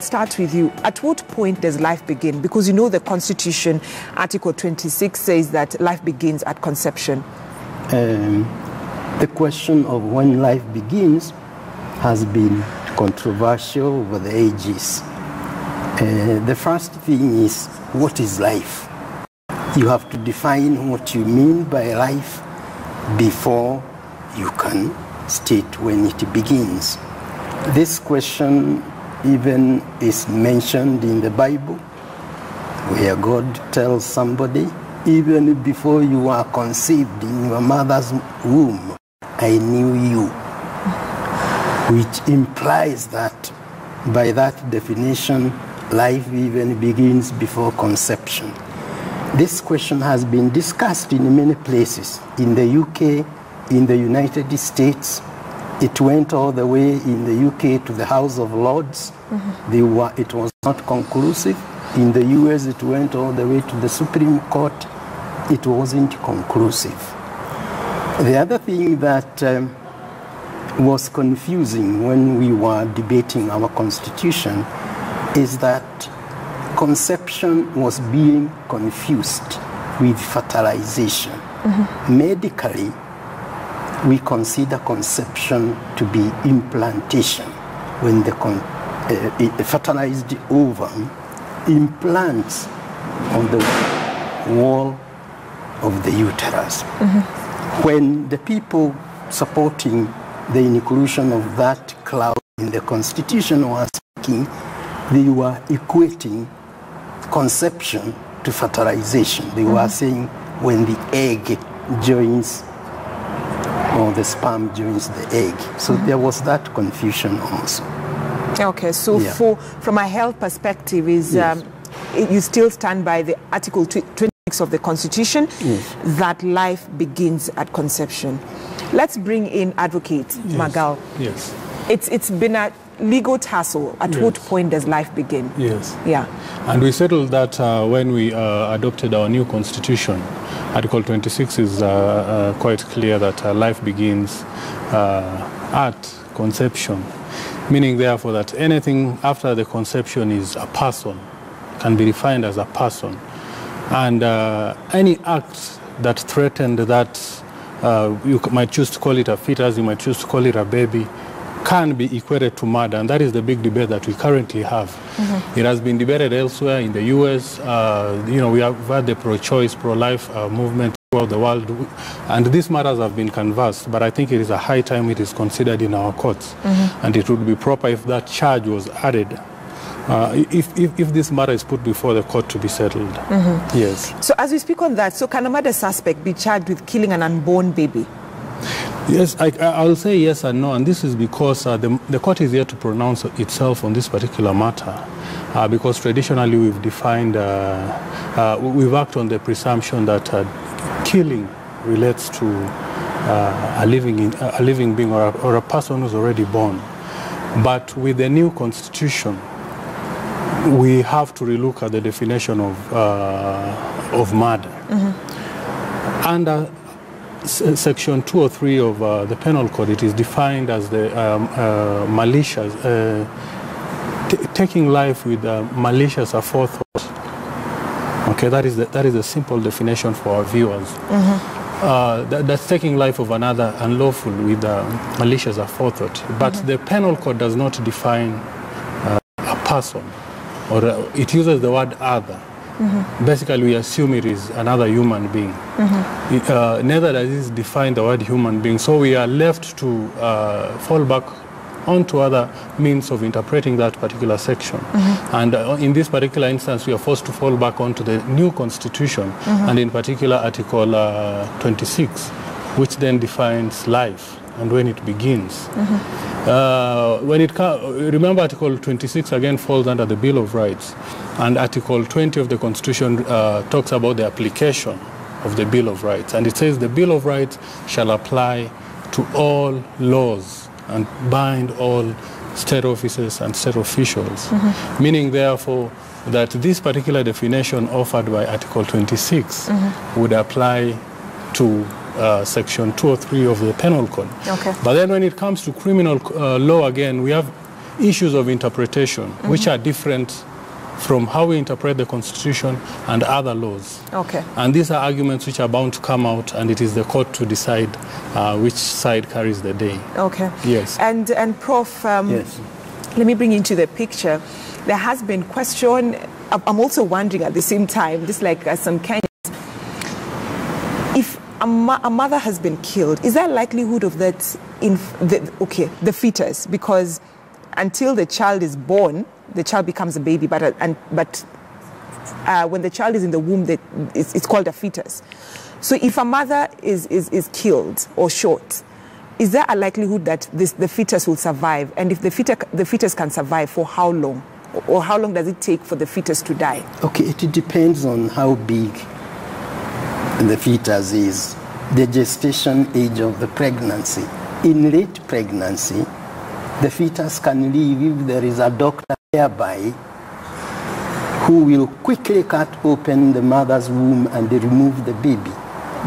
start with you. At what point does life begin? Because you know the Constitution, Article 26 says that life begins at conception. The question of when life begins has been controversial over the ages. The first thing is, what is life? You have to define what you mean by life before you can state when it begins. This question even is mentioned in the Bible, where God tells somebody, even before you were conceived in your mother's womb, I knew you, which implies that by that definition, life even begins before conception. This question has been discussed in many places, in the UK, in the United States. It went all the way in the UK to the House of Lords. It was not conclusive. In the US, it went all the way to the Supreme Court. It wasn't conclusive. The other thing that was confusing when we were debating our Constitution is that conception was being confused with fertilization. Medically, we consider conception to be implantation, when the fertilized ovum implants on the wall of the uterus. When the people supporting the inclusion of that clause in the Constitution were speaking, they were equating conception to fertilization. They were saying when the egg joins, or the sperm joins the egg. So there was that confusion also. Okay, so from a health perspective, is you still stand by the Article 26 of the Constitution that life begins at conception. Let's bring in Advocate Magal. Yes. It's been a legal tussle. At what point does life begin? Yes. Yeah. And we settled that when we adopted our new Constitution. Article 26 is quite clear that life begins at conception, meaning therefore that anything after the conception is a person, can be defined as a person. And any act that threatened that, you might choose to call it a fetus, you might choose to call it a baby, can be equated to murder, and that is the big debate that we currently have. It has been debated elsewhere in the US. You know, we have had the pro-choice, pro-life movement throughout the world, and these matters have been canvassed, but I think it is a high time it is considered in our courts, and it would be proper if that charge was added, if this matter is put before the court to be settled. Yes. So as we speak on that, so can a murder suspect be charged with killing an unborn baby? Yes, I'll say yes and no, and this is because the court is here to pronounce itself on this particular matter, because traditionally we've defined, we've worked on the presumption that killing relates to a living being or a person who's already born. But with the new Constitution, we have to relook at the definition of murder. Under Section 203 of the Penal Code, it is defined as the malicious, taking life with malicious aforethought. Okay, that is a simple definition for our viewers. That's taking life of another unlawful with malicious aforethought. But the Penal Code does not define a person, or it uses the word other. Basically, we assume it is another human being. Neither does it define the word human being. So we are left to fall back onto other means of interpreting that particular section. And in this particular instance, we are forced to fall back onto the new Constitution, and in particular Article 26, which then defines life and when it begins. Remember, Article 26 again falls under the Bill of Rights, and Article 20 of the Constitution talks about the application of the Bill of Rights, and it says the Bill of Rights shall apply to all laws and bind all state officers and state officials, meaning therefore that this particular definition offered by Article 26 would apply to Section 203 of the Penal Code. But then when it comes to criminal law, again, we have issues of interpretation, which are different from how we interpret the Constitution and other laws. Okay. And these are arguments which are bound to come out, and it is the court to decide which side carries the day. Okay. Yes. And Prof, Yes. let me bring into the picture. There has been question. I'm also wondering at the same time, just like some Kenyans, if a mother has been killed, is there a likelihood of that in the fetus? Because until the child is born, the child becomes a baby, but when the child is in the womb, it's called a fetus. So if a mother is killed or shot, is there a likelihood that the fetus will survive? And if the fetus can survive, for how long? Or how long does it take for the fetus to die? Okay, it depends on how big the fetus is, the gestation age of the pregnancy. In late pregnancy, the fetus can live if there is a doctor nearby who will quickly cut open the mother's womb and remove the baby.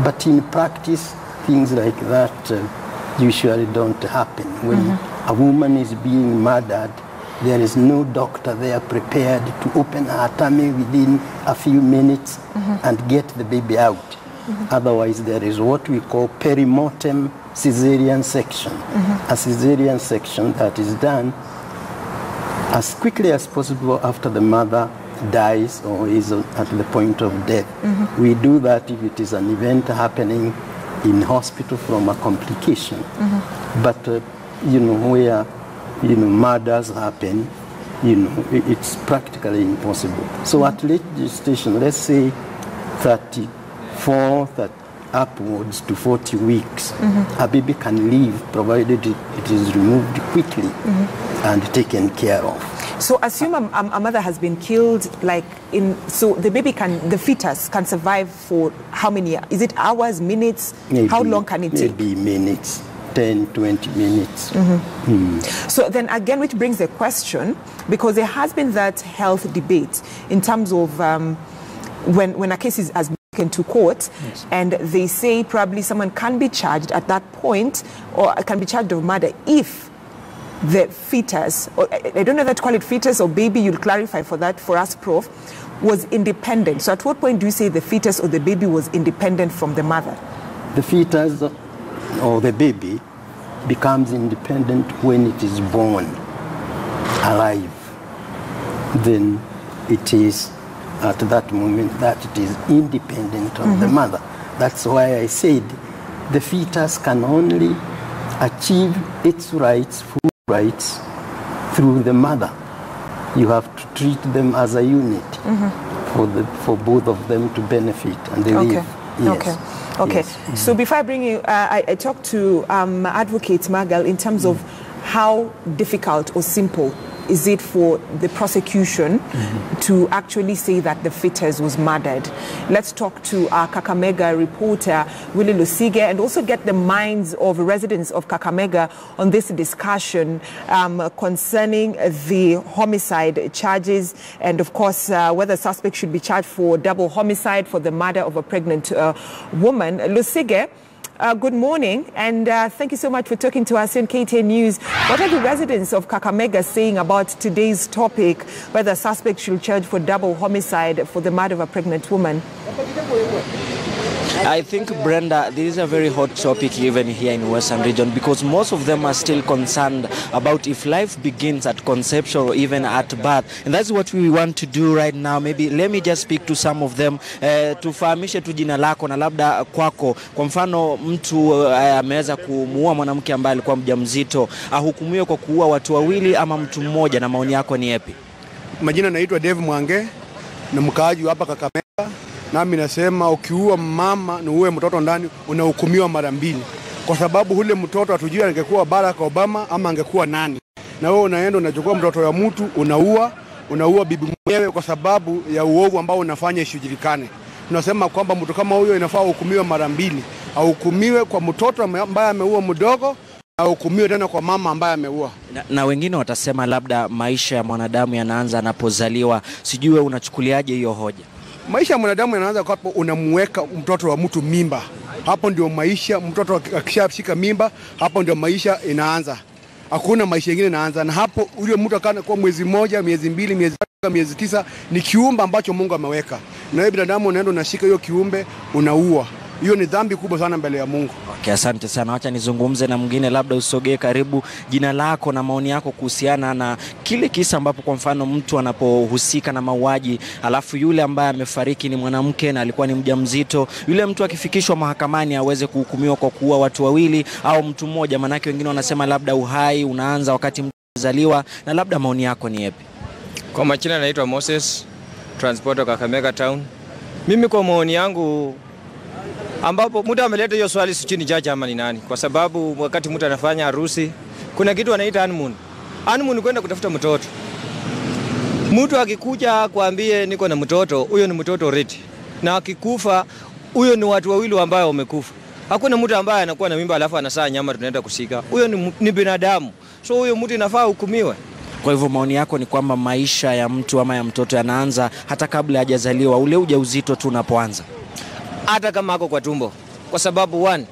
But in practice, things like that usually don't happen. When a woman is being murdered, there is no doctor there prepared to open her tummy within a few minutes and get the baby out. Otherwise, there is what we call perimortem caesarean section. A caesarean section that is done as quickly as possible after the mother dies or is at the point of death. We do that if it is an event happening in hospital from a complication. But, where murders happen, it's practically impossible. So at late gestation, let's say 34 upwards to 40 weeks, a baby can live provided it is removed quickly and taken care of. So assume a mother has been killed, so the fetus can survive for how many? Is it hours, minutes? How long can it take? Maybe minutes. 10, 20 minutes. So then again, which brings the question, because there has been that health debate in terms of when a case has been taken to court, and they say probably someone can be charged at that point, or can be charged of murder if the fetus, or I don't know that to call it fetus or baby, you'll clarify for that for us, Prof, was independent. So at what point do you say the fetus or the baby was independent from the mother? The fetus or the baby becomes independent when it is born alive. Then it is at that moment that it is independent of the mother. That's why I said the fetus can only achieve its rights, full rights, through the mother. You have to treat them as a unit for both of them to benefit and they live. Yes. Okay. Yes. So before I bring you, I talked to Advocate Margal in terms of how difficult or simple is it for the prosecution to actually say that the fetus was murdered. Let's talk to our Kakamega reporter, Willie Lusige, and also get the minds of residents of Kakamega on this discussion concerning the homicide charges and, of course, whether suspects should be charged for double homicide for the murder of a pregnant woman. Lusige, good morning, and thank you so much for talking to us in KTN News. What are the residents of Kakamega saying about today's topic, whether suspects should charge for double homicide for the murder of a pregnant woman? I think, Brenda, this is a very hot topic even here in Western region, because most of them are still concerned about if life begins at conception or even at birth. And that's what we want to do right now. Maybe let me just speak to some of them. Tufahamishe tu jina lako na labda kwako. Kwa mfano mtu ameweza kumuua mwanamke ambaye alikuwa mjamzito, ahukumiwe kwa kuua watu wawili ama mtu mmoja, na maoni yako ni yapi? Majina naitwa Dave Mwange, na mkaaji hapa Kakamega. Nami nasema ukiua mama na uwe mtoto ndani unahukumiwa mara mbili, kwa sababu ule mtoto hatujui angekuwa Barack Obama ama angekuwa nani. Na wewe unaenda unachukua mtoto wa mtu unaua bibi mwenyewe kwa sababu ya uovu ambao unafanya isijulikane. Tunasema kwamba mtu kama huyo inafaa hukumiwe mara mbili, ahukumiwe kwa mtoto ambaye ameua mdogo, ahukumiwe tena kwa mama ambaye ameua. Na wengine watasema labda maisha ya mwanadamu yanaanza anapozaliwa. Sijui wewe unachukuliaje hiyo hoja? Maisha ya mwanadamu yanaanza kwa hapo unamweka mtoto wa mtu mimba. Hapo ndio maisha, mtoto akishashika mimba, hapo ndio maisha inaanza. hakuna maisha mengine naanza. Na hapo ule mtu akana kwa mwezi mmoja, miezi mbili, miezi tatu, miezi 9, ni kiumbe ambacho Mungu ameweka. Na wewe binadamu unaenda unashika hiyo kiumbe, unaua. Hiyo ni dhambi kubwa sana mbele ya Mungu. Okay, asante sana. Wacha nizungumze na mwingine, labda usogee karibu, jina lako na maoni yako kuhusiana na kile kisa ambapo kwa mfano mtu anapohusika na mauaji, alafu yule ambaye amefariki ni mwanamke na alikuwa ni mjamzito, yule mtu akifikishwa mahakamani aweze kuhukumiwa kwa kuua watu wawili au mtu mmoja, manake wengine wanasema labda uhai unaanza wakati mtu anazaliwa, na labda maoni yako ni yapi? Kwa majina naitwa Moses, transporter Kakamega Town. Mimi kwa maoni yangu, ambapo mtu ameleta hiyo swali si chini jaji ama ni nani, kwa sababu wakati mtu anafanya harusi kuna kitu anaita honeymoon. Honeymoon kwenda kutafuta mtoto. Mtu akikuja kuambie niko na mtoto, huyo ni mtoto already. Na akikufa, huyo ni watu wawili ambao wamekufa. Hakuna mtu ambaye anakuwa na mimba alafu anasaa nyama tunaenda kusika. Huyo ni binadamu. So huyo mtu inafaa hukumiwe. Kwa hivyo maoni yako ni kwamba maisha ya mtu ama ya mtoto yanaanza hata kabla hajazaliwa, ule ujauzito tu unapoanza. Hata kama ako kwa tumbo. Kwa sababu one,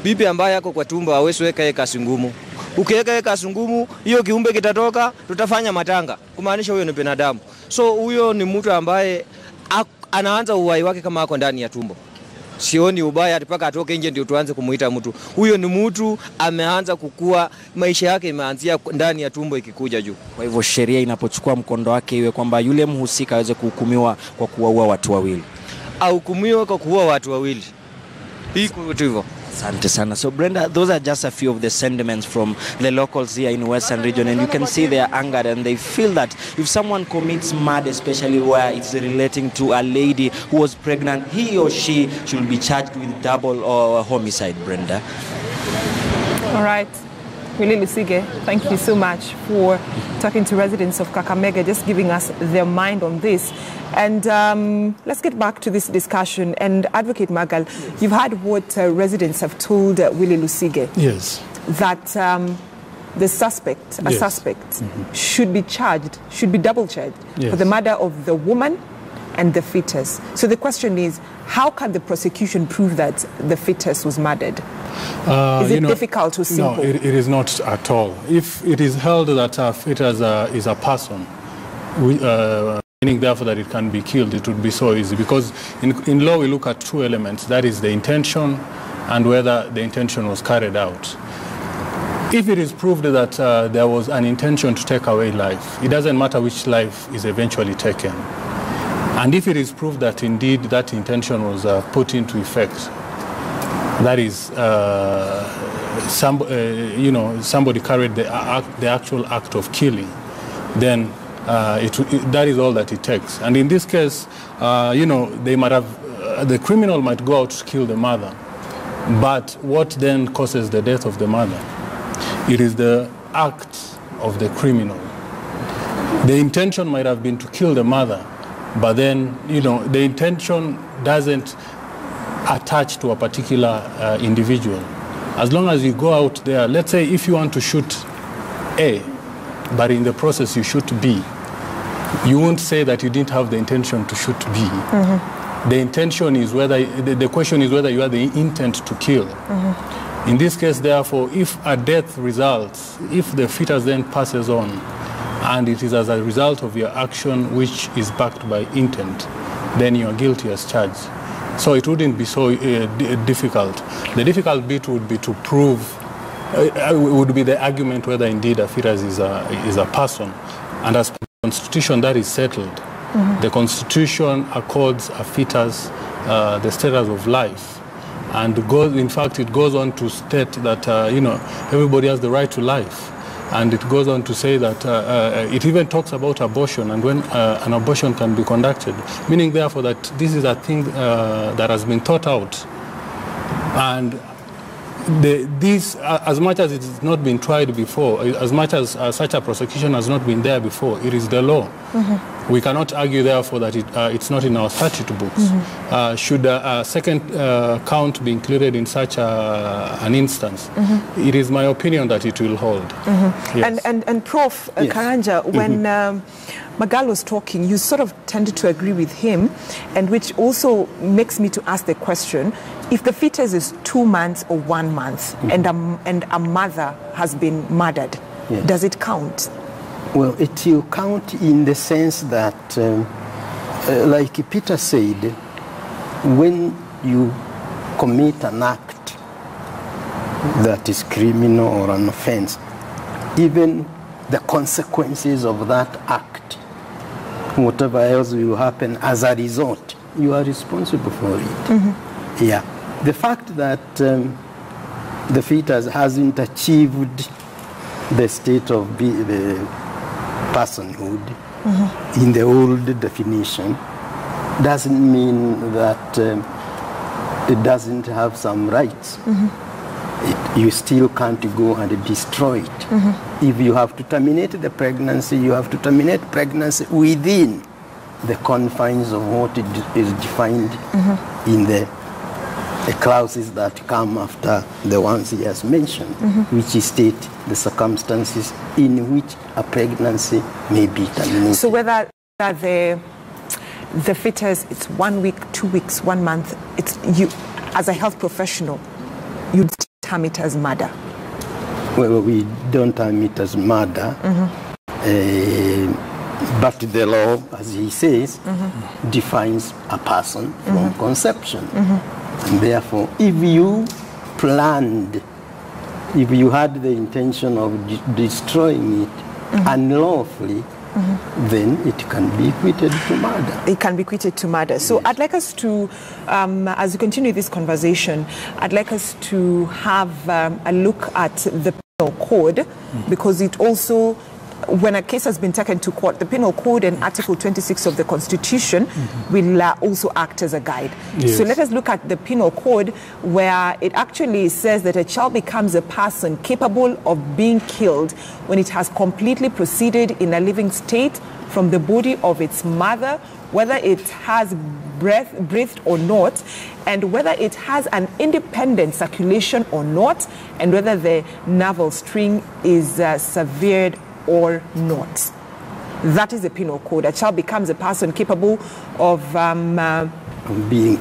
bibi ambaye ako kwa tumbo hawezi weka kasi ngumu. Ukiweka kasi ngumu, hiyo kiumbe kitatoka, tutafanya matanga. Kumaanisha huyo ni binadamu. So huyo ni mtu ambaye anaanza uhai wake kama ako ndani ya tumbo. Sioni ubaya mpaka atoke nje ndio tuanze kumuita mtu. Huyo ni mtu ameanza kukua, maisha yake imeanzia ndani ya tumbo ikikuja juu. Kwa hivyo sheria inapochukua mkondo wake iwe kwamba yule mhusika aweze kuhukumiwa kwa kuua watu wawili. Ahukumiwe kwa kuua watu wawili. Iko hivyo. Asante sana. So Brenda, those are just a few of the sentiments from the locals here in Western region, and you can see they are angered and they feel that if someone commits murder, especially where it's relating to a lady who was pregnant, he or she should be charged with double or homicide, Brenda. All right. Willie Lusige, thank you so much for talking to residents of Kakamega, just giving us their mind on this. And let's get back to this discussion. And Advocate Magal, you've heard what residents have told Willie Lusige. Yes. That the suspect, a suspect, should be charged, should be double charged for the murder of the woman and the fetus. So the question is, how can the prosecution prove that the fetus was murdered? Is it difficult or simple? No, it is not at all. If it is held that a fetus is a person, meaning therefore that it can be killed, it would be so easy. Because in law we look at two elements, that is the intention and whether the intention was carried out. If it is proved that there was an intention to take away life, it doesn't matter which life is eventually taken. And if it is proved that indeed that intention was put into effect, that is, somebody carried the actual act of killing, then that is all that it takes. And in this case, they might have, the criminal might go out to kill the mother, but what then causes the death of the mother? It is the act of the criminal. The intention might have been to kill the mother, but then, the intention doesn't attach to a particular individual. As long as you go out there, let's say if you want to shoot A, but in the process you shoot B, you won't say that you didn't have the intention to shoot B. The intention is whether, the question is whether you have the intent to kill. In this case, therefore, if a death results, if the fetus then passes on, and it is as a result of your action which is backed by intent, then you are guilty as charged. So it wouldn't be so difficult. The difficult bit would be to prove, would be the argument whether indeed a fetus is a person. And as per the Constitution, that is settled. The Constitution accords a fetus the status of life. And in fact, it goes on to state that, everybody has the right to life. And it goes on to say that it even talks about abortion and when an abortion can be conducted, meaning therefore that this is a thing that has been thought out. And this, as much as it has not been tried before, as much as such a prosecution has not been there before, it is the law. We cannot argue, therefore, that it's not in our statute books. Should a second count be included in such an instance, it is my opinion that it will hold. Yes. And Prof. Karanja, when Magal was talking, you sort of tended to agree with him, and which also makes me to ask the question, if the fetus is 2 months or 1 month and a mother has been murdered, does it count? Well, it will count in the sense that, like Peter said, when you commit an act that is criminal or an offense, even the consequences of that act, whatever else will happen as a result, you are responsible for it. Yeah. The fact that the fetus hasn't achieved the state of the personhood in the old definition doesn't mean that it doesn't have some rights. You still can't go and destroy it. If you have to terminate the pregnancy, you have to terminate pregnancy within the confines of what is defined in the clauses that come after the ones he has mentioned, which state the circumstances in which a pregnancy may be terminated. So whether the fetus, it's 1 week, 2 weeks, 1 month, it's you, as a health professional, you'd term it as murder? Well, we don't term it as murder, but the law, as he says, defines a person from conception. And therefore, if you planned, if you had the intention of destroying it unlawfully, then it can be equated to murder. It can be equated to murder. So I'd like us to, as we continue this conversation, I'd like us to have a look at the penal code, because it also, when a case has been taken to court, the penal code and Article 26 of the Constitution will also act as a guide. Yes. So let us look at the penal code, where it actually says that a child becomes a person capable of being killed when it has completely proceeded in a living state from the body of its mother, whether it has breathed or not, and whether it has an independent circulation or not, and whether the navel string is severed or not. That is the penal code. A child becomes a person capable of being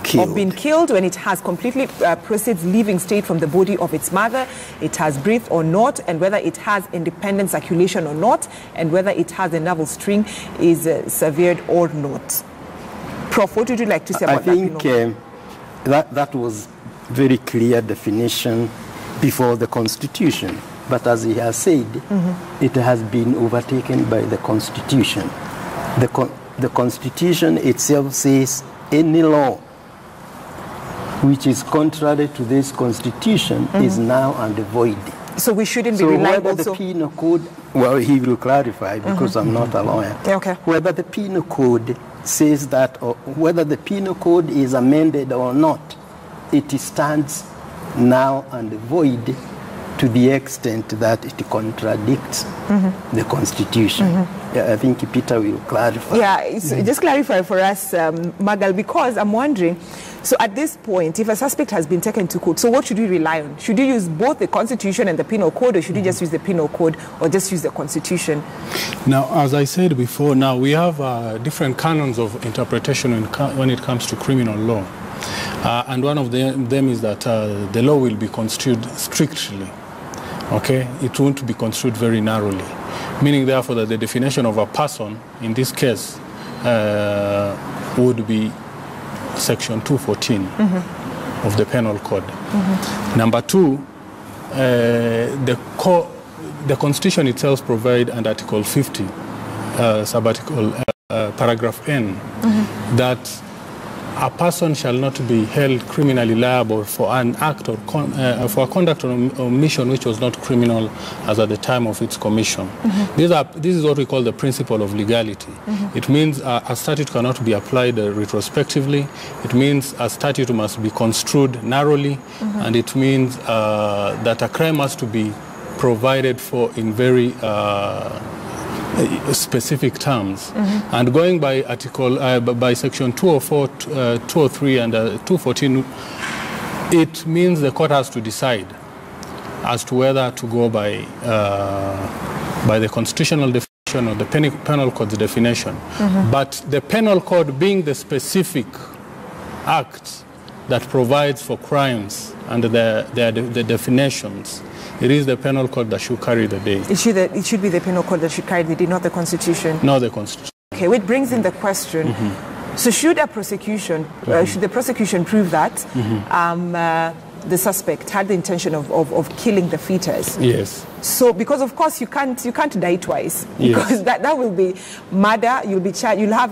killed when it has completely proceeds living state from the body of its mother, it has breathed or not, and whether it has independent circulation or not, and whether it has a navel string is severed or not. Prof, what would you like to say about that? I think that was very clear definition before the Constitution. But as he has said, it has been overtaken by the Constitution. The Constitution itself says any law which is contrary to this Constitution is now and void. So we shouldn't be relying whether the penal code, well, he will clarify because I'm not a lawyer. Okay. Whether the penal code says that, or whether the penal code is amended or not, it stands now and void to the extent that it contradicts the Constitution. Yeah, I think Peter will clarify. Yeah, just clarify for us, Magal, because I'm wondering, so at this point, if a suspect has been taken to court, so what should we rely on? Should you use both the Constitution and the penal code, or should you just use the penal code or just use the Constitution? Now, as I said before, now we have different canons of interpretation when it comes to criminal law. And one of them is that the law will be construed strictly. Okay, it won't be construed very narrowly, meaning therefore that the definition of a person in this case would be section 214 of the penal code. Number two, the Constitution itself provides under Article 50, subarticle paragraph N, that a person shall not be held criminally liable for an act or for a conduct or omission which was not criminal as at the time of its commission. This is what we call the principle of legality. It means a statute cannot be applied retrospectively. It means a statute must be construed narrowly, and it means that a crime has to be provided for in very specific terms. And going by by section 204, 203 and 214, it means the court has to decide as to whether to go by the constitutional definition or the penal code's definition. But the penal code being the specific act that provides for crimes and the definitions, it is the penal code that should carry the day. It should be the penal code that should carry the day, not the Constitution? Not the Constitution. Okay, which brings in the question, so should the prosecution prove that the suspect had the intention of killing the fetus? Yes. So, because of course you can't die twice, because that will be murder. You'll have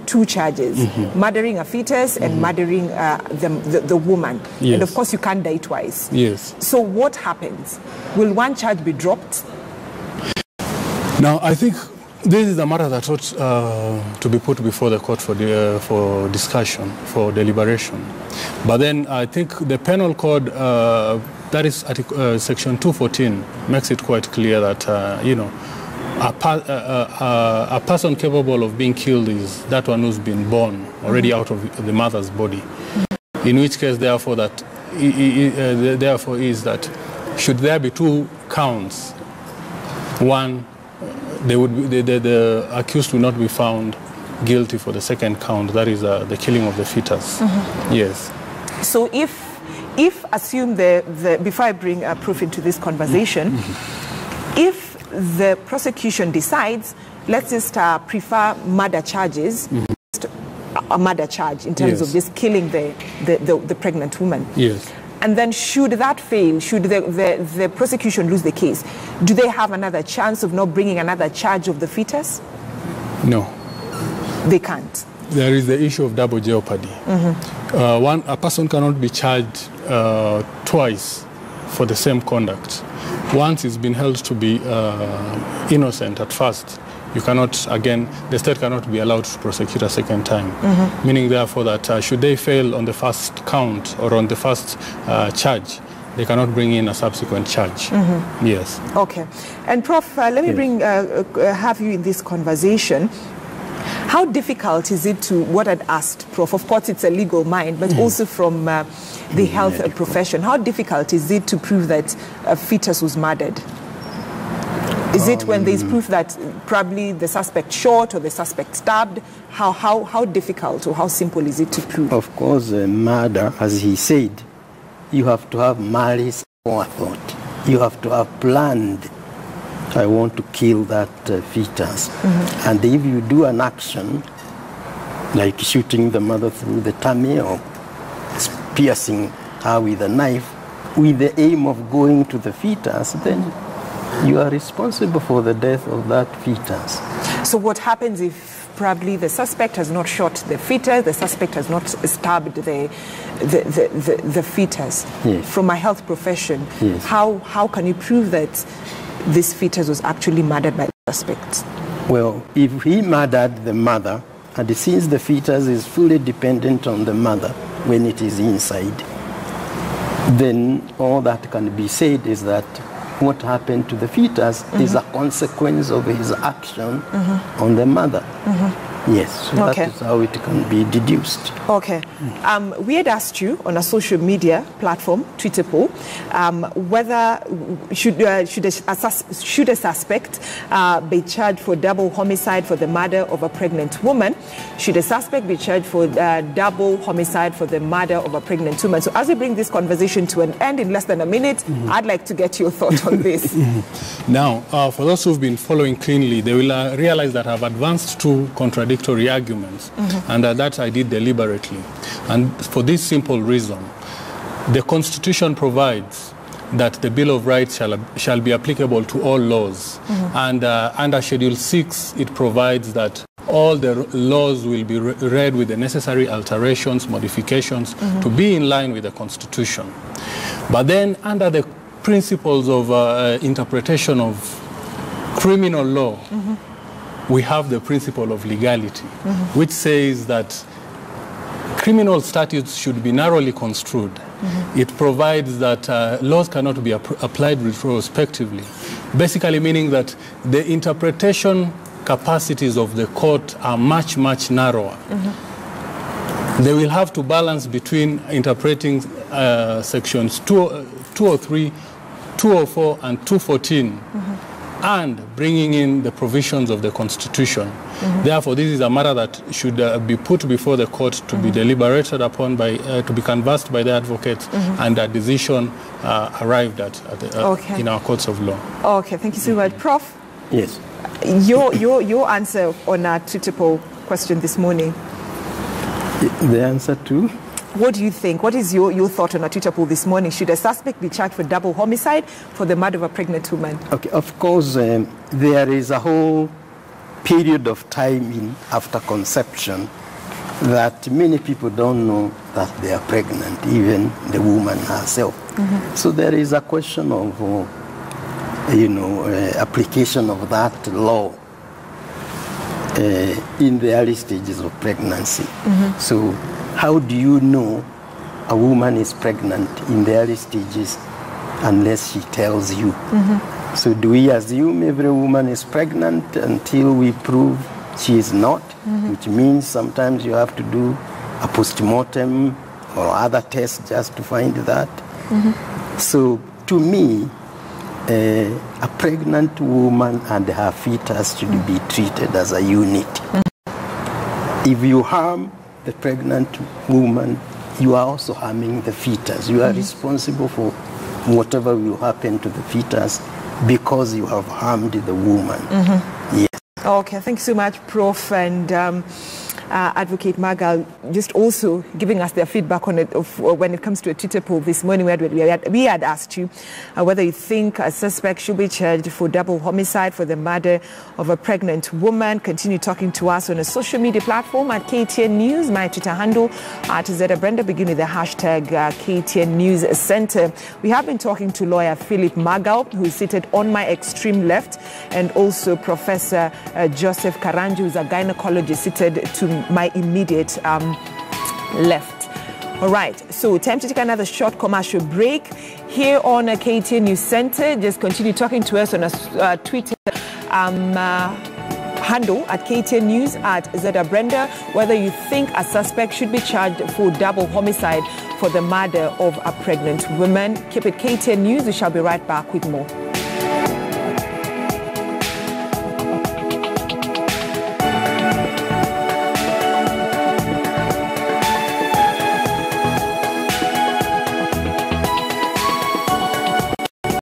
two charges: murdering a fetus and murdering the woman. Yes. And of course you can't die twice. Yes. So what happens? Will one charge be dropped? Now, I think this is a matter that ought to be put before the court for discussion, for deliberation. But then I think the penal code, that is section 214, makes it quite clear that, a person capable of being killed is that one who's been born already out of the mother's body. In which case, therefore, is that should there be two counts, one, the accused will not be found guilty for the second count, that is the killing of the fetus. Yes. So if assume before I bring proof into this conversation, if the prosecution decides, let's just prefer murder charges, a murder charge in terms of this killing the pregnant woman. Yes. And then should that fail, should the prosecution lose the case, do they have another chance of not bringing another charge of the fetus? No. They can't. There is the issue of double jeopardy. A person cannot be charged twice for the same conduct. Once he's been held to be innocent at first, you cannot, again, the state cannot be allowed to prosecute a second time. Meaning, therefore, that should they fail on the first count or on the first charge, they cannot bring in a subsequent charge. Yes. Okay. And Prof, let me have you in this conversation. How difficult is it to, what I'd asked, Prof, of course it's a legal mind, but also from the health profession, how difficult is it to prove that a fetus was murdered? Is it when there's proof that probably the suspect shot or the suspect stabbed? How difficult or how simple is it to prove? Of course, murder, as he said, you have to have malice forethought. You have to have planned, I want to kill that fetus. And if you do an action, like shooting the mother through the tummy or piercing her with a knife, with the aim of going to the fetus, then you are responsible for the death of that fetus. So what happens if probably the suspect has not shot the fetus, the suspect has not stabbed the fetus? Yes. From a health profession, yes. How can you prove that this fetus was actually murdered by the suspect? Well, if he murdered the mother, and since the fetus is fully dependent on the mother when it is inside, then all that can be said is that what happened to the fetus is a consequence of his action on the mother. Yes, so that is how it can be deduced. Okay. We had asked you on a social media platform, Twitter poll, whether should a suspect be charged for double homicide for the murder of a pregnant woman? Should a suspect be charged for double homicide for the murder of a pregnant woman? So as we bring this conversation to an end in less than a minute, I'd like to get your thought on this. Now, for those who've been following cleanly, they will realize that I've advanced two contradictory arguments, and that I did deliberately. And for this simple reason, the Constitution provides that the Bill of Rights shall be applicable to all laws. And under Schedule 6, it provides that all the laws will be read with the necessary alterations, modifications, to be in line with the Constitution. But then under the principles of interpretation of criminal law, we have the principle of legality, which says that criminal statutes should be narrowly construed. It provides that laws cannot be applied retrospectively, basically meaning that the interpretation capacities of the court are much, much narrower. They will have to balance between interpreting sections 203, 204, and 214, and bringing in the provisions of the Constitution. Therefore, this is a matter that should be put before the court to be deliberated upon, to be canvassed by the advocates, and a decision arrived at in our courts of law. Okay, thank you so much. Prof? Yes. Your answer on our Twitter poll question this morning. The answer to? What do you think? What is your thought on our Twitter poll this morning? Should a suspect be charged for double homicide for the murder of a pregnant woman? Okay, of course, there is a whole period of time after conception that many people don't know that they are pregnant, even the woman herself. So there is a question of, application of that law in the early stages of pregnancy. So how do you know a woman is pregnant in the early stages unless she tells you? So do we assume every woman is pregnant until we prove she is not? Which means sometimes you have to do a postmortem or other tests just to find that. So to me, a pregnant woman and her fetus should be treated as a unit. If you harm the pregnant woman, you are also harming the fetus. You are responsible for whatever will happen to the fetus because you have harmed the woman. Yes. Okay, thank you so much, Prof. And Advocate Magal, just also giving us their feedback on it when it comes to a Twitter poll this morning. We had asked you whether you think a suspect should be charged for double homicide for the murder of a pregnant woman. Continue talking to us on a social media platform at KTN News. My Twitter handle at Zeta Brenda, begin with the hashtag KTN News Centre. We have been talking to lawyer Philip Magal, who is seated on my extreme left, and also Professor Joseph Karanju, who is a gynecologist, seated to my immediate left. All right, so time to take another short commercial break here on KTN News Centre. Just continue talking to us on a Twitter handle at KTN News at Zeta Brenda, whether you think a suspect should be charged for double homicide for the murder of a pregnant woman. Keep it KTN News. We shall be right back with more.